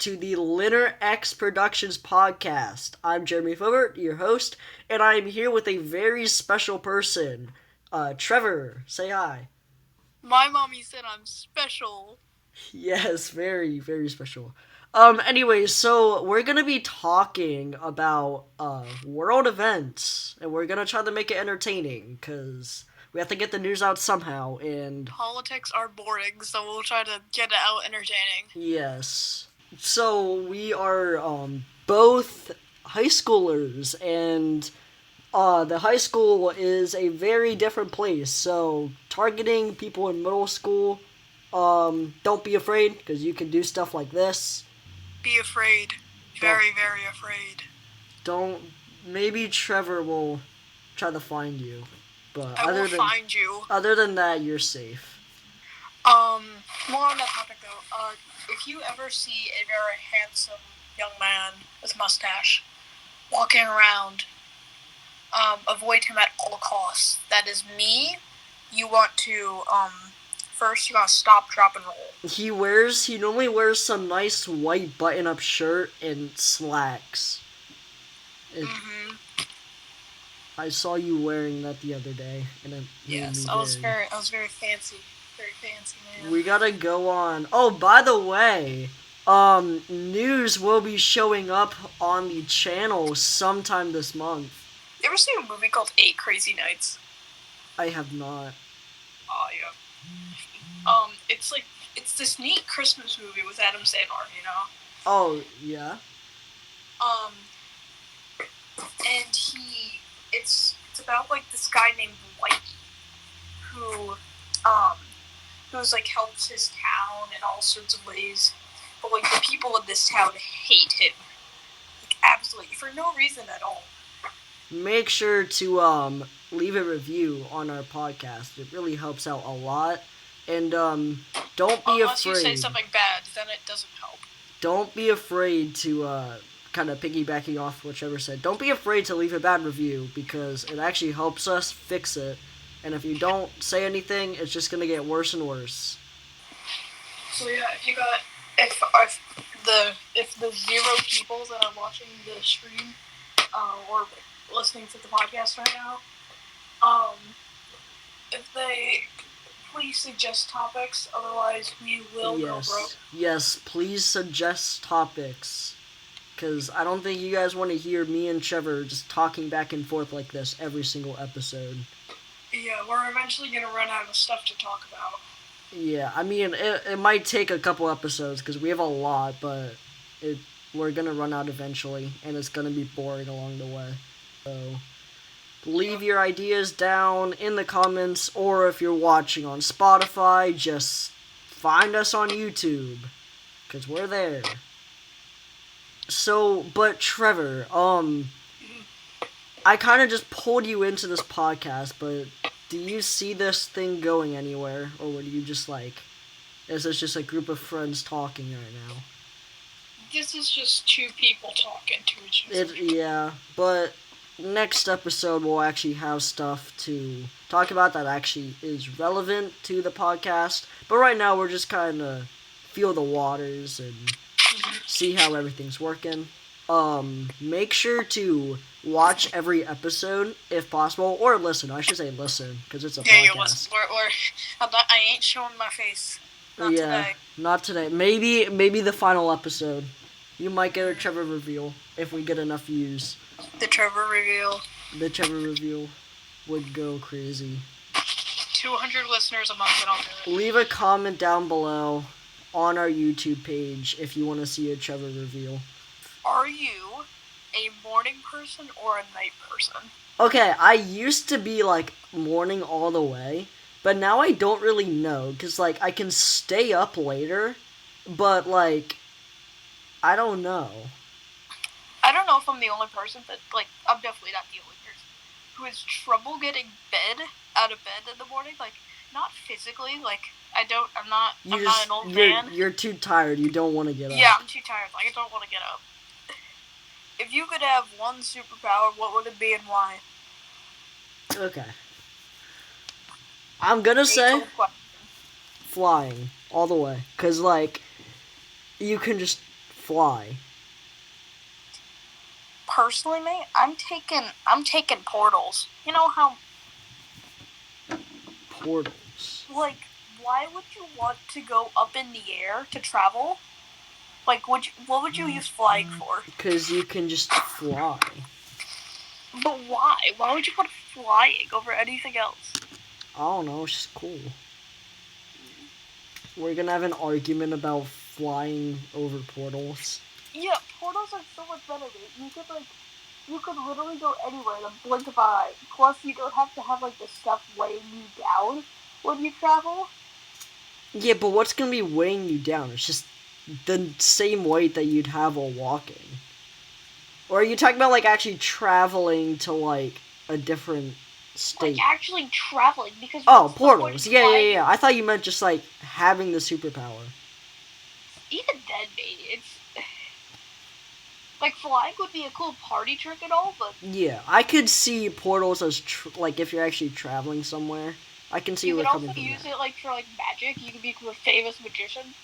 to the Lynerx Productions podcast. I'm Jeremy Filbert, your host, and I'm here with a very special person. Trevor, say hi. My mommy said I'm special. Yes, very, very special. Anyways, so we're gonna be talking about, world events, and we're gonna try to make it entertaining, because we have to get the news out somehow, and... Politics are boring, so we'll try to get it out entertaining. Yes. So we are both high schoolers, and the high school is a very different place. So targeting people in middle school, don't be afraid, because you can do stuff like this. Be afraid. Very, very afraid. Don't. Maybe Trevor will try to find you, but I will find you. Other than that, you're safe. More on that topic though. If you ever see a very handsome young man with a mustache walking around, avoid him at all costs. That is me. You want to, first you gotta stop, drop, and roll. He normally wears some nice white button-up shirt and slacks. I saw you wearing that the other day, and it yes, I was very fancy. Very fancy, man. We gotta go on. Oh, by the way, news will be showing up on the channel sometime this month. You ever seen a movie called 8 Crazy Nights? I have not. Oh, yeah. It's this neat Christmas movie with Adam Sandler, you know? Oh, yeah? And it's about, like, this guy named Whitey, who's, like, helps his town in all sorts of ways. But, like, the people of this town hate him. Like, absolutely. For no reason at all. Make sure to, leave a review on our podcast. It really helps out a lot. And, don't be Unless afraid. You say something bad, then it doesn't help. Don't be afraid to, kind of piggybacking off what Trevor said. Don't be afraid to leave a bad review, because it actually helps us fix it. And if you don't say anything, it's just gonna get worse and worse. So yeah, if the 0 people that are watching the stream, or listening to the podcast right now, if they please suggest topics, otherwise we will go broke. Yes, please suggest topics. Because I don't think you guys want to hear me and Trevor just talking back and forth like this every single episode. Yeah, we're eventually going to run out of stuff to talk about. Yeah, I mean, it might take a couple episodes because we have a lot, but we're going to run out eventually, and it's going to be boring along the way. So, leave your ideas down in the comments, or if you're watching on Spotify, just find us on YouTube, because we're there. So, but Trevor, I kind of just pulled you into this podcast, but do you see this thing going anywhere? Or would you just is this just a group of friends talking right now? This is just 2 people talking to each other. Yeah, but next episode we'll actually have stuff to talk about that actually is relevant to the podcast. But right now we're just kind of feel the waters and see how everything's working. Make sure to watch every episode if possible, or listen. I should say listen, because it's a podcast. Yeah, listen. I ain't showing my face. Not today. Not today. Maybe the final episode. You might get a Trevor reveal if we get enough views. The Trevor reveal. The Trevor reveal would go crazy. 200 listeners a month and I'll do it. Leave a comment down below on our YouTube page if you want to see a Trevor reveal. Are you a morning person or a night person? Okay, I used to be morning all the way, but now I don't really know, because I can stay up later, but I don't know. I don't know if I'm the only person, but I'm definitely not the only person who has trouble getting out of bed in the morning, not physically, I'm not an old man. You're too tired, you don't want to get up. Yeah, I'm too tired, I don't want to get up. If you could have one superpower, what would it be and why? Okay. I'm gonna say flying all the way, because you can just fly? Personally, mate, I'm taking portals. You know how, Portals. like, why would you want to go up in the air to travel? Like, what would you use flying for? Because you can just fly. But why? Why would you put flying over anything else? I don't know, it's just cool. We're gonna have an argument about flying over portals. Yeah, portals are so much better, dude. You could literally go anywhere in a blink of an eye. Plus, you don't have to have, like, the stuff weighing you down when you travel. Yeah, but what's gonna be weighing you down? It's just the same weight that you'd have while walking. Or are you talking about, like, actually traveling to, like, a different state? Like, actually traveling, because... Oh, portals. Yeah. I thought you meant just, like, having the superpower. Even then, maybe, it's... Like, flying would be a cool party trick and all, but... Yeah, I could see portals as, like, if you're actually traveling somewhere. I can see where you you're could coming also from use that. it, like, for, like, magic. You could become a famous magician.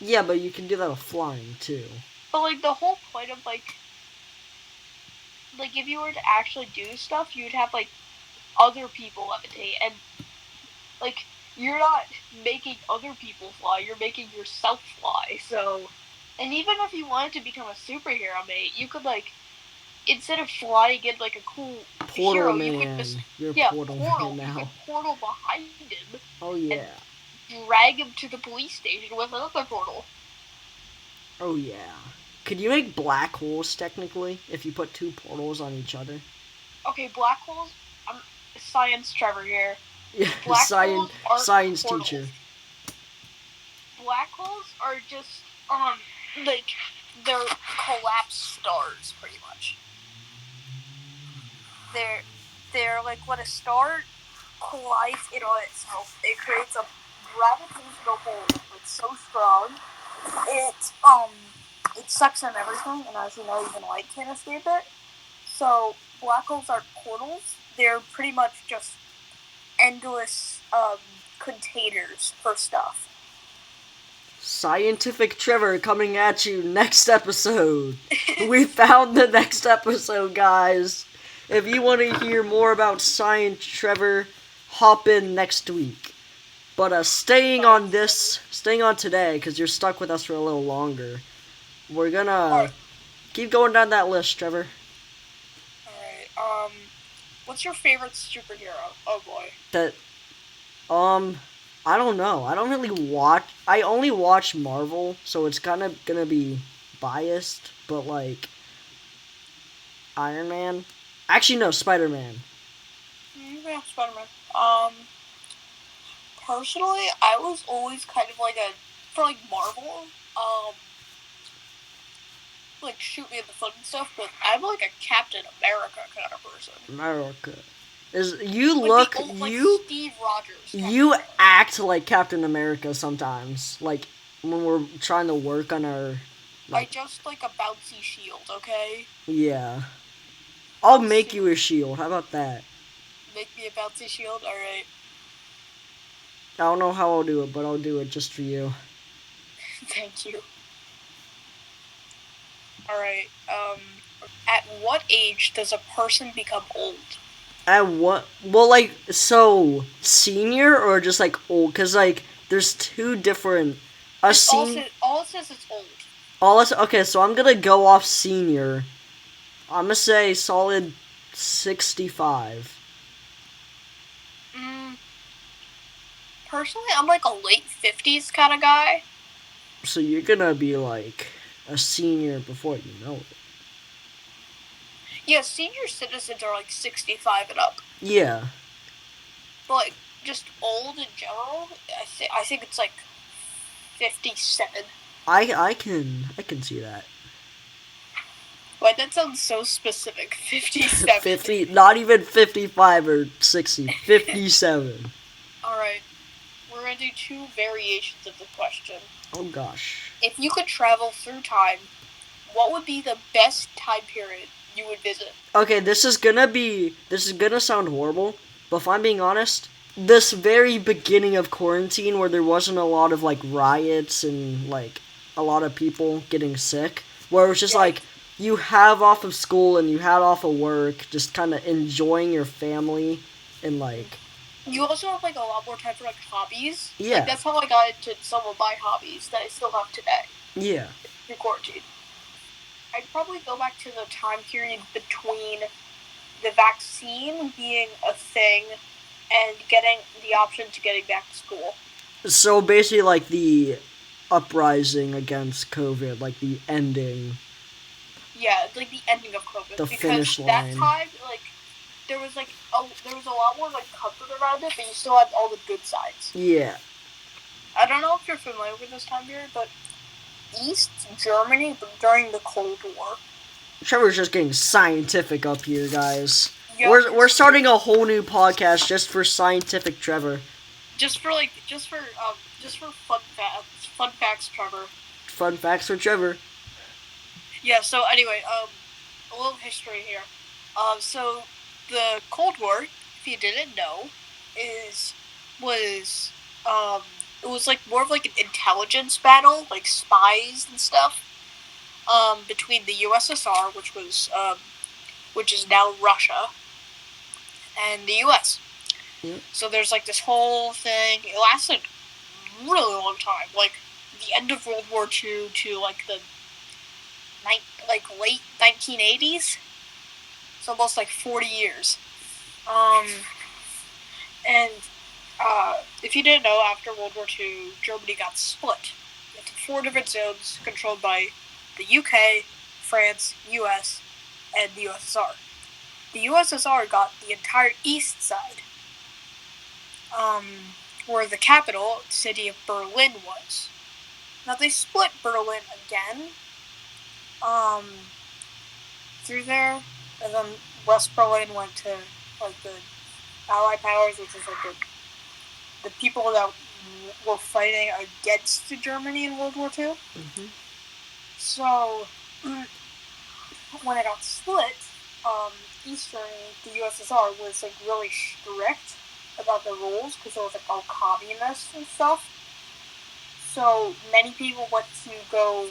Yeah, but you can do that with flying, too. But, like, the whole point of, like, if you were to actually do stuff, you'd have, like, other people levitate, and, like, you're not making other people fly, you're making yourself fly, so... And even if you wanted to become a superhero, mate, you could, like, instead of flying in, like, a cool Portal hero, man. you could just... You're portal man You now. could portal behind him. Oh, yeah. And drag him to the police station with another portal. Oh, yeah. Could you make black holes, technically, if you put two portals on each other? Okay, black holes... I'm science Trevor here. Yeah, Black holes aren't science portals. teacher. Black holes are just, like, they're collapsed stars, pretty much. They're like when a star collides in on itself, it creates a gravitational pull that's so strong, it sucks in everything, and as you know, even light can't escape it. So, black holes aren't portals, they're pretty much just endless, containers for stuff. Scientific Trevor coming at you next episode. We found the next episode, guys. If you want to hear more about Science Trevor, hop in next week. But staying on today, because you're stuck with us for a little longer, we're gonna keep going down that list, Trevor. Alright, what's your favorite superhero? Oh boy. I don't know. I don't really watch. I only watch Marvel, so it's kind of gonna be biased. But like, Iron Man. Actually, no, Spider-Man. Yeah, Spider-Man. Personally, I was always kind of like for like Marvel, like shoot me in the foot and stuff, but I'm like a Captain America kind of person. America. Steve Rogers. You act like Captain America sometimes. Like when we're trying to work on our. Like, I just like a bouncy shield, okay? Yeah. I'll make you a shield. How about that? Make me a bouncy shield? Alright. I don't know how I'll do it, but I'll do it just for you. Thank you. Alright, at what age does a person become old? At what? Well, like, so, senior or just, like, old? Because, like, there's two different... All it says is old. Okay, so I'm gonna go off senior. I'm gonna say solid 65. Personally, I'm like a late 50s kind of guy. So you're gonna be, like, a senior before you know it. Yeah, senior citizens are like 65 and up. Yeah. But like just old in general, I think it's like 57. I can see that. Wait, that sounds so specific. 57. 50, not even 55 or 60. 57. Alright. We're gonna do two variations of the question. Oh gosh. If you could travel through time, what would be the best time period you would visit? Okay, this is gonna sound horrible, but if I'm being honest, this very beginning of quarantine where there wasn't a lot of like riots and like a lot of people getting sick, where it was just Yeah. like you have off of school and you had off of work, just kind of enjoying your family and like. You also have like a lot more time for like hobbies. Yeah. Like that's how I got into some of my hobbies that I still have today. Yeah. In quarantine. I'd probably go back to the time period between the vaccine being a thing and getting the option to getting back to school. So basically, like the uprising against COVID, like the ending. Yeah, like the ending of COVID. The because finish line. That time, like, there was a lot more like comfort around it, but you still had all the good sides. Yeah. I don't know if you're familiar with this time period, but East Germany during the Cold War. Trevor's just getting scientific up here, guys. Yeah, We're starting a whole new podcast just for scientific Trevor. Just for fun facts, Trevor. Fun facts for Trevor. Yeah. So anyway, a little history here. So the Cold War, if you didn't know, was it was like more of like an intelligence battle, like spies and stuff, between the USSR, which is now Russia, and the US. Yep. So there's like this whole thing. It lasted a really long time, like the end of World War II to like the late 1980s. It's almost like 40 years. And if you didn't know, after World War II, Germany got split into 4 different zones controlled by the UK, France, US, and the USSR. The USSR got the entire east side, where the capital city of Berlin was. Now they split Berlin again, through there, and then West Berlin went to like the Allied powers, which is like the people that were fighting against Germany in World War II. Mm-hmm. So when it got split, East Germany, the USSR, was like really strict about the rules because it was like all communist and stuff. So many people went to go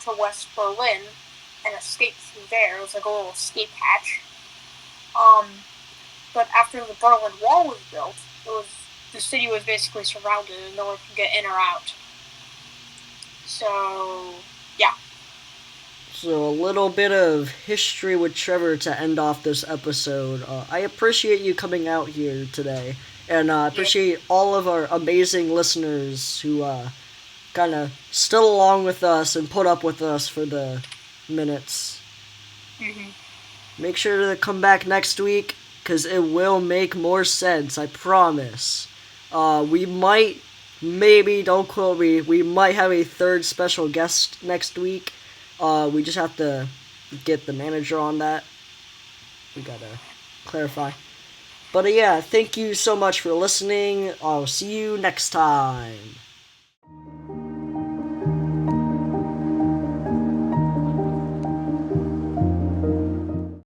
to West Berlin and escape through there. It was like a little escape hatch. But after the Berlin Wall was built, the city was basically surrounded and no one could get in or out. So, yeah. So a little bit of history with Trevor to end off this episode. I appreciate you coming out here today. And I appreciate all of our amazing listeners who kind of stood along with us and put up with us for the minutes. Mm-hmm. Make sure to come back next week, because it will make more sense, I promise. We might, maybe, don't quote me, we might have a third special guest next week. We just have to get the manager on that. We gotta clarify. But yeah, thank you so much for listening. I'll see you next time.